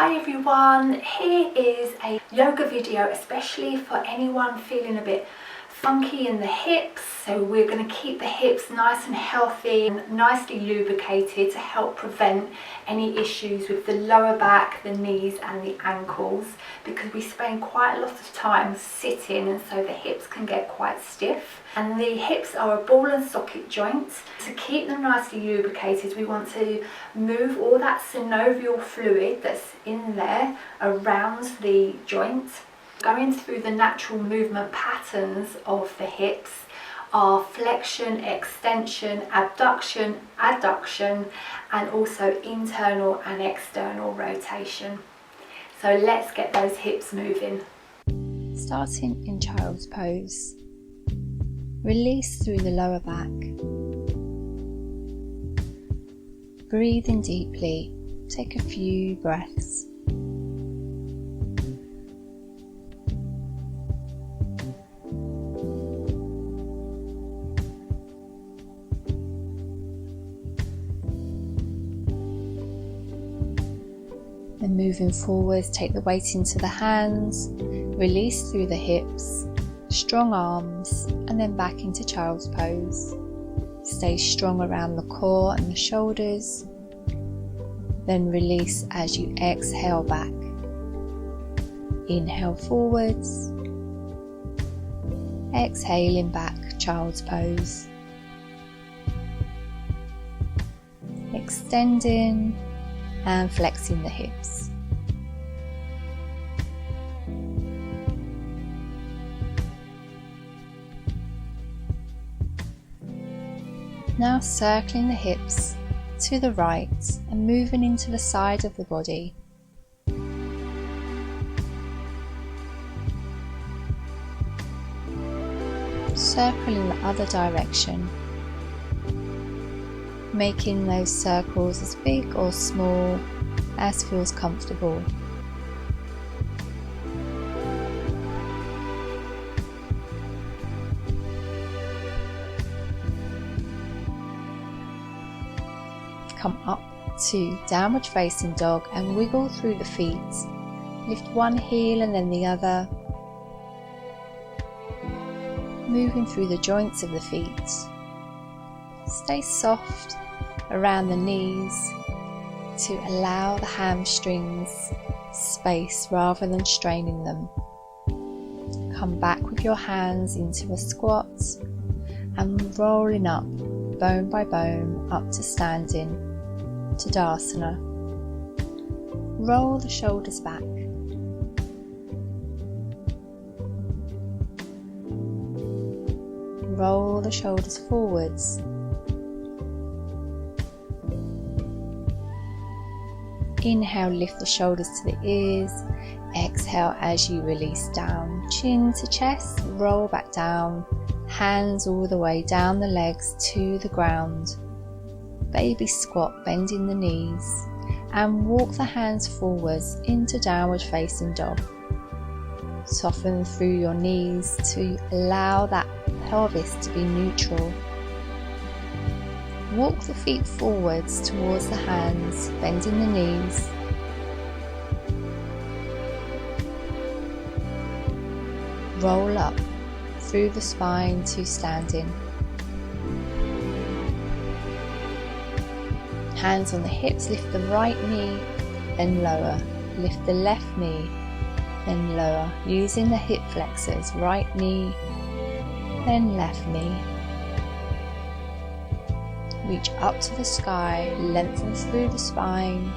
Hi everyone, here is a yoga video especially for anyone feeling a bit funky in the hips. So we're going to keep the hips nice and healthy and nicely lubricated to help prevent any issues with the lower back, the knees and the ankles, because we spend quite a lot of time sitting and so the hips can get quite stiff. And the hips are a ball and socket joint. To keep them nicely lubricated, we want to move all that synovial fluid that's in there around the joint. Going through the natural movement patterns of the hips are flexion, extension, abduction, adduction, and also internal and external rotation. So let's get those hips moving. Starting in child's pose. Release through the lower back. Breathe in deeply. Take a few breaths. Then moving forwards, take the weight into the hands, release through the hips, strong arms, and then back into child's pose. Stay strong around the core and the shoulders, then release as you exhale back. Inhale forwards, exhaling back, child's pose. Extending and flexing the hips. Now circling the hips to the right and moving into the side of the body. Circling the other direction, making those circles as big or small as feels comfortable. Come up to downward facing dog and wiggle through the feet. Lift one heel and then the other. Moving through the joints of the feet. Stay soft around the knees to allow the hamstrings space rather than straining them. Come back with your hands into a squat and rolling up bone by bone up to standing, Tadasana. Roll the shoulders back. Roll the shoulders forwards. Inhale, lift the shoulders to the ears. Exhale as you release down. Chin to chest, roll back down. Hands all the way down the legs to the ground. Baby squat, bending the knees. And walk the hands forwards into downward facing dog. Soften through your knees to allow that pelvis to be neutral. Walk the feet forwards towards the hands, bending the knees. Roll up through the spine to standing. Hands on the hips, lift the right knee, then lower. Lift the left knee, then lower. Using the hip flexors, right knee, then left knee. Reach up to the sky, lengthen through the spine,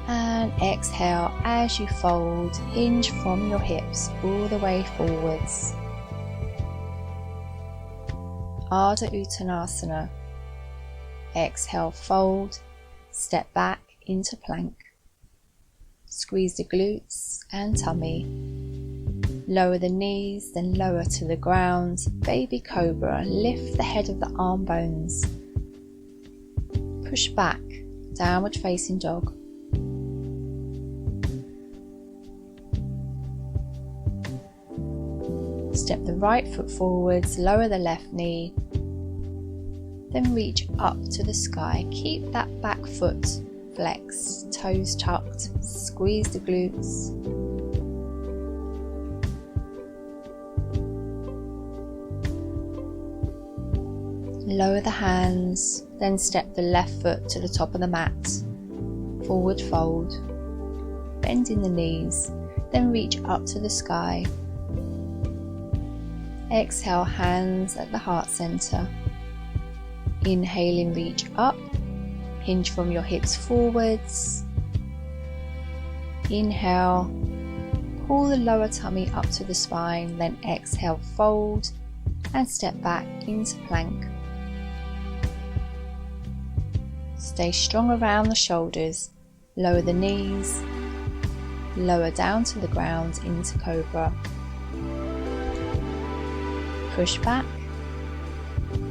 and exhale as you fold, hinge from your hips all the way forwards. Ardha Uttanasana. Exhale, fold, step back into plank. Squeeze the glutes and tummy. Lower the knees, then lower to the ground. Baby cobra, lift the head of the arm bones. Push back, downward facing dog. Step the right foot forwards, lower the left knee. Then reach up to the sky. Keep that back foot flexed, toes tucked. Squeeze the glutes. Lower the hands, then step the left foot to the top of the mat. Forward fold. Bending the knees, then reach up to the sky. Exhale, hands at the heart center. Inhaling, reach up. Hinge from your hips forwards. Inhale, pull the lower tummy up to the spine, then exhale, fold and step back into plank. Stay strong around the shoulders, lower the knees, lower down to the ground into cobra. Push back,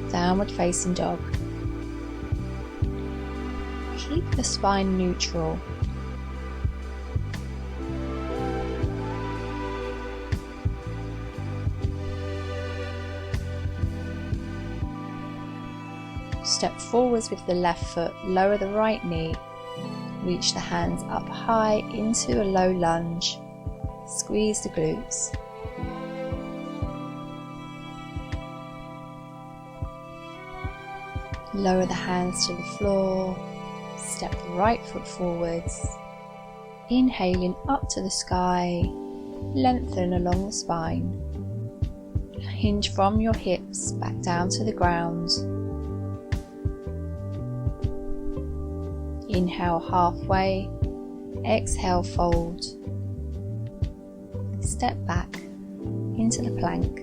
downward facing dog. Keep the spine neutral. Step forwards with the left foot, lower the right knee, reach the hands up high into a low lunge, squeeze the glutes. Lower the hands to the floor, step the right foot forwards, inhaling up to the sky, lengthen along the spine. Hinge from your hips back down to the ground. Inhale halfway, exhale fold. Step back into the plank.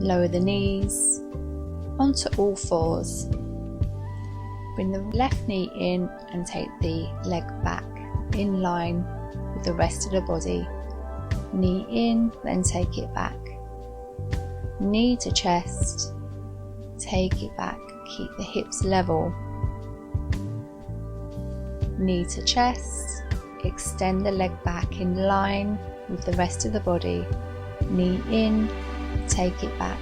Lower the knees onto all fours. Bring the left knee in and take the leg back in line with the rest of the body. Knee in, then take it back. Knee to chest, take it back, keep the hips level. Knee to chest, extend the leg back in line with the rest of the body. Knee in, take it back.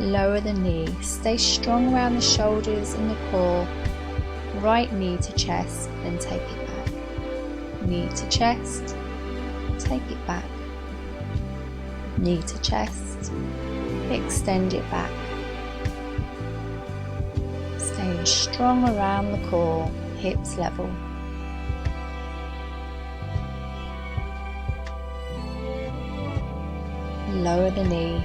Lower the knee, stay strong around the shoulders and the core. Right knee to chest, then take it back. Knee to chest, take it back. Knee to chest, extend it back. Staying strong around the core. Hips level. Lower the knee.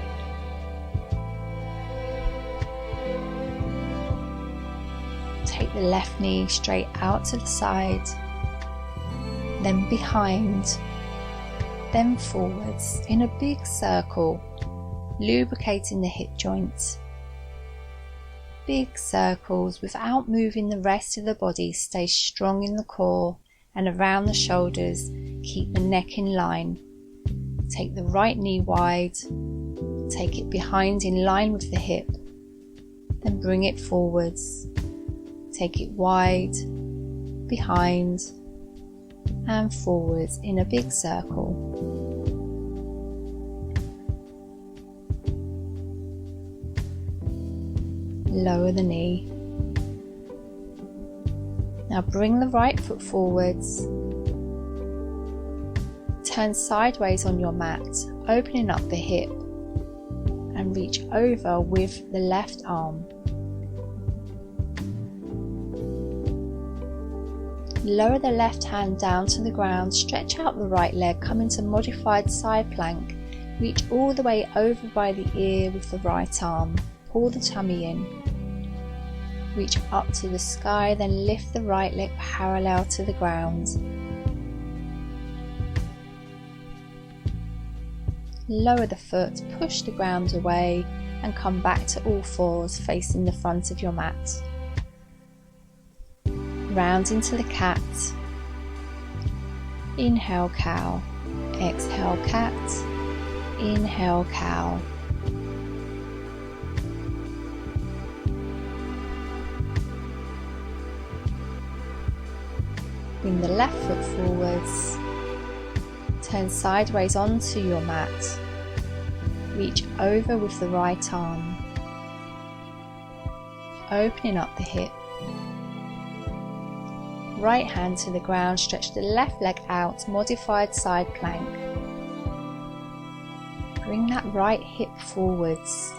Take the left knee straight out to the side, then behind, then forwards in a big circle, lubricating the hip joints. Big circles without moving the rest of the body. Stay strong in the core and around the shoulders. Keep the neck in line. Take the right knee wide. Take it behind in line with the hip. Then bring it forwards. Take it wide, behind and forwards in a big circle. Lower the knee. Now bring the right foot forwards. Turn sideways on your mat, opening up the hip and reach over with the left arm. Lower the left hand down to the ground, stretch out the right leg, come into modified side plank. Reach all the way over by the ear with the right arm. Pull the tummy in. Reach up to the sky, then lift the right leg parallel to the ground. Lower the foot, push the ground away and come back to all fours facing the front of your mat. Round into the cat. Inhale cow. Exhale cat. Inhale cow. Bring the left foot forwards. Turn sideways onto your mat. Reach over with the right arm. Opening up the hip. Right hand to the ground, stretch the left leg out, modified side plank. Bring that right hip forwards.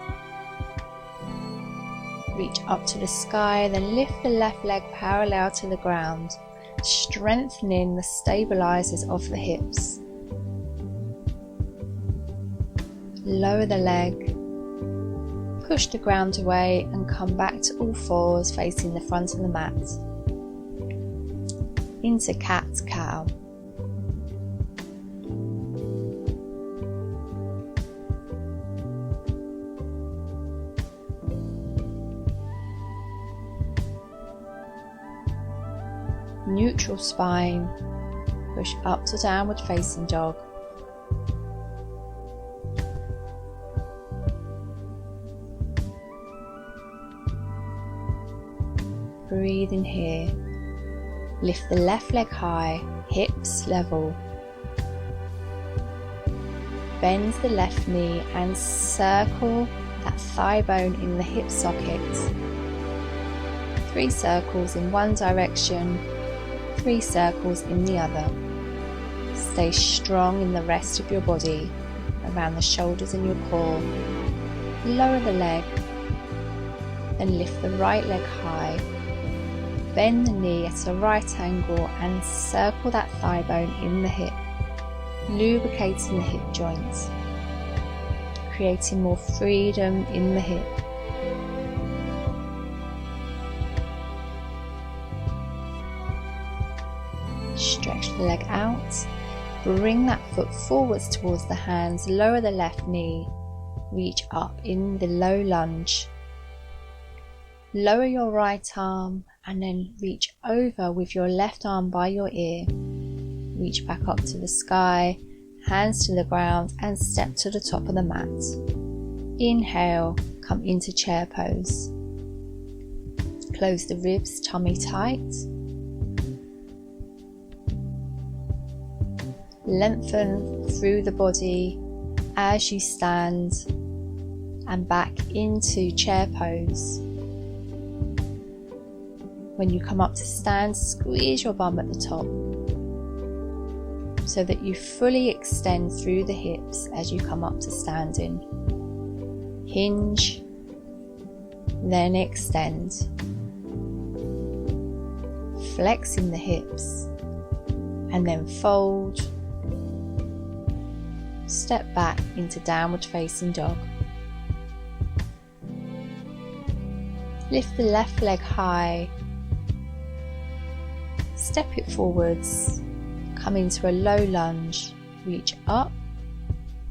Reach up to the sky, then lift the left leg parallel to the ground, strengthening the stabilizers of the hips. Lower the leg, push the ground away and come back to all fours facing the front of the mat. Into cat-cow. Neutral spine, push up to downward facing dog. Breathe in here. Lift the left leg high, hips level. Bend the left knee and circle that thigh bone in the hip socket. 3 circles in one direction, 3 circles in the other. Stay strong in the rest of your body, around the shoulders and your core. Lower the leg, then lift the right leg high. Bend the knee at a right angle and circle that thigh bone in the hip, lubricating the hip joints, creating more freedom in the hip. Stretch the leg out, bring that foot forwards towards the hands, lower the left knee, reach up in the low lunge. Lower your right arm and then reach over with your left arm by your ear. Reach back up to the sky, hands to the ground and step to the top of the mat. Inhale, come into chair pose. Close the ribs, tummy tight. Lengthen through the body as you stand and back into chair pose. When you come up to stand, squeeze your bum at the top so that you fully extend through the hips as you come up to standing. Hinge, then extend. Flexing the hips and then fold. Step back into downward facing dog. Lift the left leg high. Step it forwards, come into a low lunge, reach up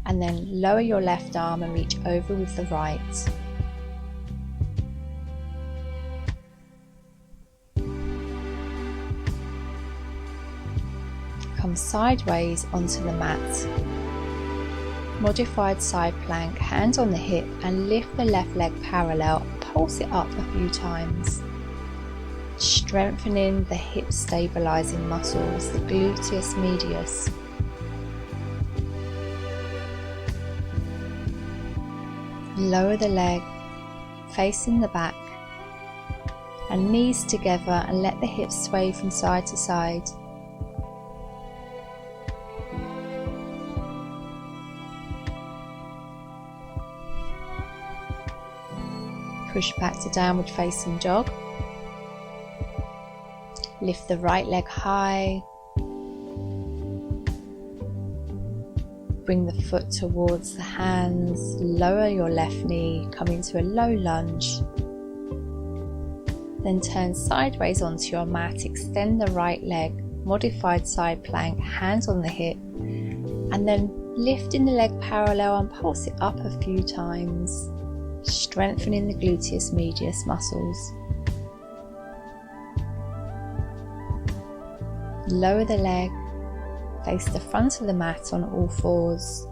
and then lower your left arm and reach over with the right. Come sideways onto the mat. Modified side plank, hands on the hip and lift the left leg parallel, pulse it up a few times. Strengthening the hip stabilizing muscles, the gluteus medius. Lower the leg, facing the back, and knees together and let the hips sway from side to side. Push back to downward facing dog. Lift the right leg high. Bring the foot towards the hands. Lower your left knee. Come into a low lunge. Then turn sideways onto your mat. Extend the right leg. Modified side plank. Hands on the hip. And then lifting the leg parallel and pulse it up a few times. Strengthening the gluteus medius muscles. Lower the leg, face the front of the mat on all fours,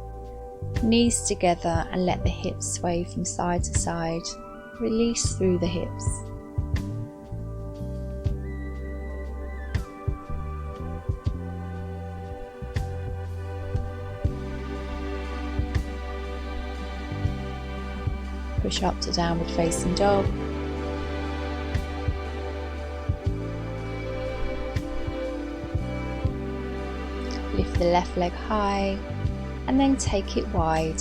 knees together and let the hips sway from side to side. Release through the hips. Push up to downward facing dog. the left leg high and then take it wide.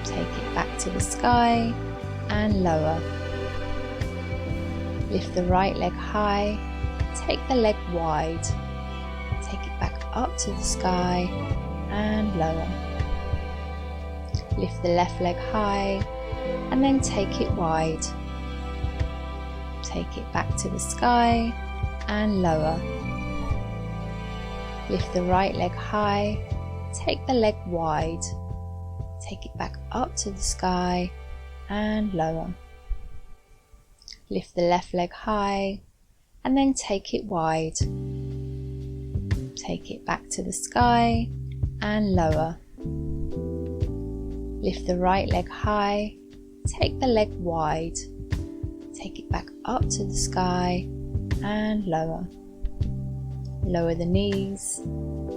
Take it back to the sky and lower. Lift the right leg high, take the leg wide. Take it back up to the sky and lower. Lift the left leg high and then take it wide. Take it back to the sky and lower. Lift the right leg high, take the leg wide. Take it back up to the sky and lower. Lift the left leg high and then take it wide. Take it back to the sky and lower. Lift the right leg high, take the leg wide. Take it back up to the sky and lower. Lower the knees,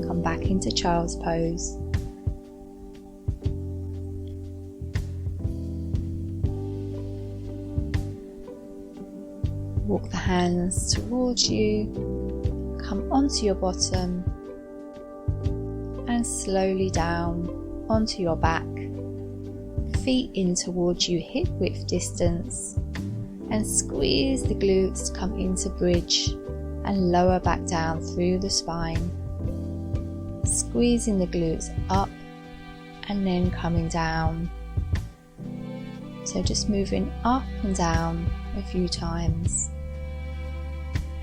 come back into child's pose. Walk the hands towards you, come onto your bottom and slowly down onto your back. Feet in towards you, hip width distance, and squeeze the glutes to come into bridge and lower back down through the spine. Squeezing the glutes up and then coming down. So just moving up and down a few times,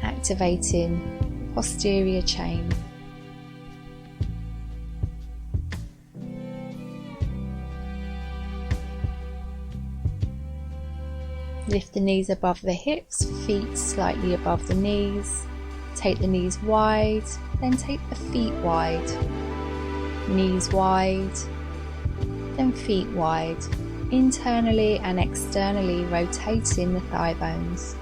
activating posterior chain. Lift the knees above the hips, feet slightly above the knees. Take the knees wide, then take the feet wide. Knees wide, then feet wide. Internally and externally rotating the thigh bones.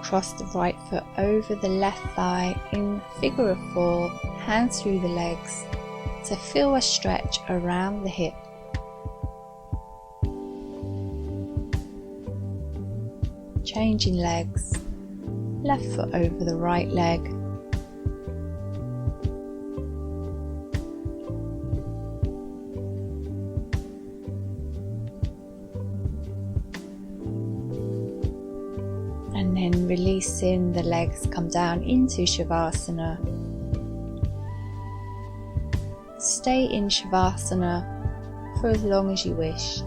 Cross the right foot over the left thigh in figure of four, hands through the legs to feel a stretch around the hip. Changing legs, left foot over the right leg. And then releasing the legs, come down into Shavasana. Stay in Shavasana for as long as you wish.